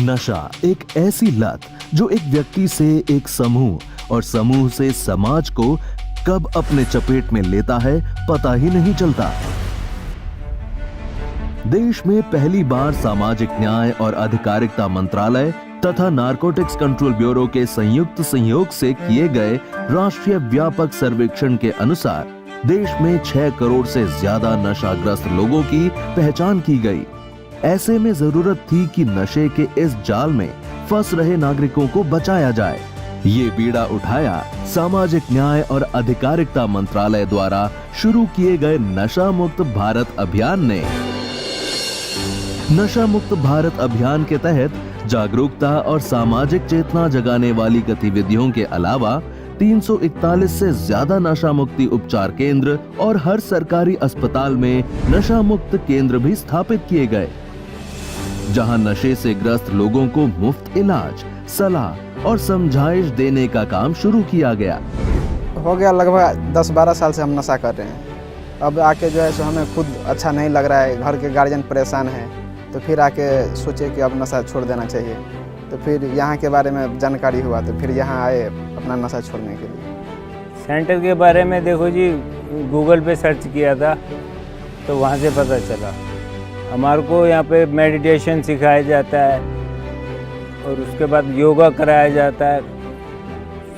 नशा एक ऐसी लत जो एक व्यक्ति से एक समूह और समूह से समाज को कब अपने चपेट में लेता है पता ही नहीं चलता। देश में पहली बार सामाजिक न्याय और अधिकारिता मंत्रालय तथा नारकोटिक्स कंट्रोल ब्यूरो के संयुक्त सहयोग से किए गए राष्ट्रीय व्यापक सर्वेक्षण के अनुसार देश में 6 करोड़ से ज्यादा नशाग्रस्त लोगों की पहचान की गई। ऐसे में जरूरत थी कि नशे के इस जाल में फंस रहे नागरिकों को बचाया जाए। ये बीड़ा उठाया सामाजिक न्याय और अधिकारिता मंत्रालय द्वारा शुरू किए गए नशा मुक्त भारत अभियान ने। नशा मुक्त भारत अभियान के तहत जागरूकता और सामाजिक चेतना जगाने वाली गतिविधियों के अलावा 341 से ज्यादा नशा मुक्ति उपचार केंद्र और हर सरकारी अस्पताल में नशा मुक्त केंद्र भी स्थापित किए गए, जहां नशे से ग्रस्त लोगों को मुफ्त इलाज, सलाह और समझाइश देने का काम शुरू किया गया। हो गया लगभग 10-12 साल से हम नशा कर रहे हैं। अब आके जो है सो हमें खुद अच्छा नहीं लग रहा है, घर के गार्जियन परेशान हैं, तो फिर आके सोचे कि अब नशा छोड़ देना चाहिए। तो फिर यहाँ के बारे में जानकारी हुआ तो फिर यहाँ आए अपना नशा छोड़ने के लिए। सेंटर के बारे में देखो जी, गूगल पे सर्च किया था तो वहाँ से पता चला। हमारे को यहाँ पे मेडिटेशन सिखाया जाता है और उसके बाद योगा कराया जाता है।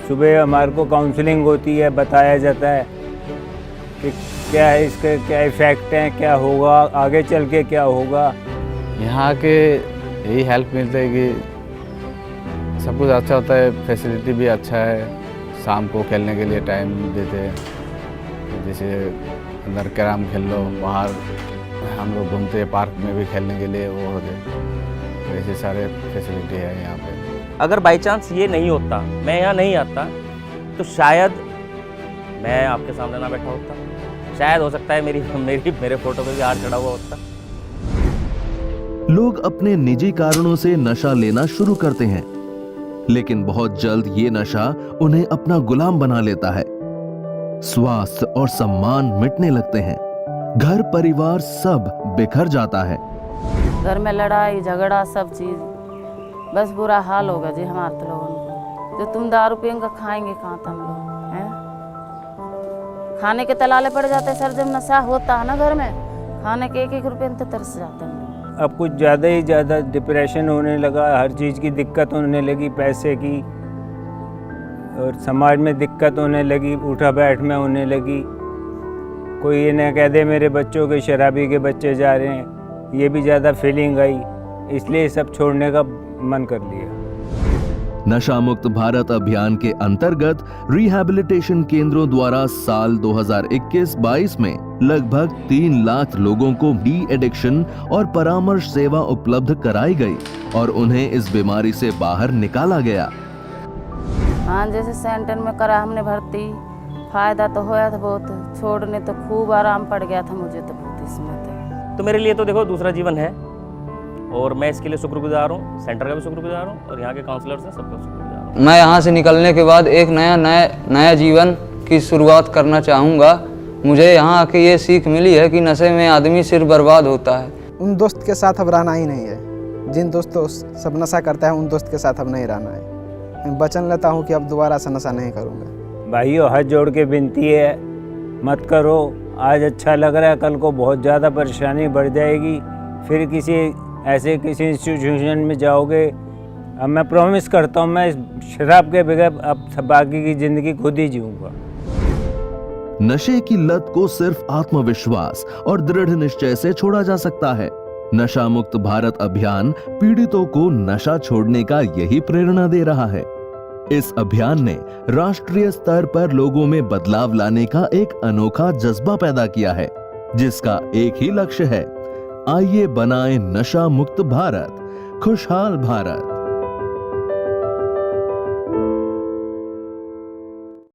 सुबह हमारे को काउंसलिंग होती है, बताया जाता है कि क्या है इसके क्या इफ़ेक्ट हैं, क्या होगा आगे चल के, क्या होगा। यहाँ के यही हेल्प मिलता है कि सब कुछ अच्छा होता है, फैसिलिटी भी अच्छा है। शाम को खेलने के लिए टाइम देते हैं, जैसे अंदर कैरम खेल लो, बाहर हम लोग घूमते हैं पार्क में भी खेलने के लिए वो होते, ऐसे सारे फैसिलिटी है यहाँ पे। अगर बाई चांस ये नहीं होता, मैं यहाँ नहीं आता, तो शायद मैं आपके सामने ना बैठा होता। शायद हो सकता है मेरे फोटो पे भी हार चढ़ा हुआ होता। लोग अपने निजी कारणों से नशा लेना शुरू करते हैं, लेकिन बहुत जल्द ये नशा उन्हें अपना गुलाम बना लेता है। स्वास्थ्य और सम्मान मिटने लगते हैं, घर परिवार सब बिखर जाता है। घर में लड़ाई झगड़ा सब चीज, बस बुरा हाल होगा जी हमारे तो लोगों को। जो तुम दारू पियेंगे खाएंगे कहाँ तुम लोग हैं? खाने के तलाले पड़ जाते सर, जब नशा होता है ना घर में, खाने के 1-1 रुपये में तो तरस जाते हैं। अब कुछ ज़्यादा ही ज़्यादा डिप्रेशन होने लगा, हर चीज़ की दिक्कत होने लगी, पैसे की, और समाज में दिक्कत होने लगी, उठा बैठ में होने लगी। कोई ये ना कह दे मेरे बच्चों के शराबी के बच्चे जा रहे हैं, ये भी ज़्यादा फीलिंग आई, इसलिए सब छोड़ने का मन कर लिया। नशा मुक्त भारत अभियान के अंतर्गत रिहैबिलिटेशन केंद्रों द्वारा साल 2021-22 में लगभग 3 लाख लोगों को डी एडिक्शन और परामर्श सेवा उपलब्ध कराई गई और उन्हें इस बीमारी से बाहर निकाला गया। हाँ, जैसे सेंटर में करा हमने भर्ती, फायदा तो होया था बहुत, छोड़ने तो खूब आराम पड़ गया था मुझे तो बहुत इसमें। तो मेरे लिए तो देखो दूसरा जीवन है और मैं इसके लिए शुक्रगुजार हूँ, सेंटर का भी शुक्रगुजार हूँ और यहाँ के काउंसलर से सबका शुक्रगुजार हूँ। मैं यहाँ से निकलने के बाद एक नया जीवन की शुरुआत करना चाहूँगा। मुझे यहाँ आके ये सीख मिली है कि नशे में आदमी सिर्फ बर्बाद होता है। उन दोस्त के साथ अब रहना ही नहीं है, जिन दोस्तों सब नशा करता है उन दोस्त के साथ अब नहीं रहना है। मैं वचन लेता हूँ कि अब दोबारा से नशा नहीं करूँगा। भाइयों, हाथ जोड़ के विनती है, मत करो। आज अच्छा लग रहा है, कल को बहुत ज़्यादा परेशानी बढ़ जाएगी, फिर किसी इंस्टीट्यूशन में जाओगे। अब मैं प्रॉमिस करता हूँ, मैं शराब के बगैर अब बाकी की ज़िंदगी खुद ही जीऊँगा। नशे की लत को सिर्फ आत्मविश्वास और दृढ़ निश्चय से छोड़ा जा सकता है। नशा मुक्त भारत अभियान पीड़ितों को नशा छोड़ने का यही प्रेरणा दे रहा है। इस अभियान ने राष्ट्रीय स्तर पर लोगों में बदलाव लाने का एक अनोखा जज्बा पैदा किया है, जिसका एक ही लक्ष्य है, आइए बनाएं नशा मुक्त भारत, खुशहाल भारत।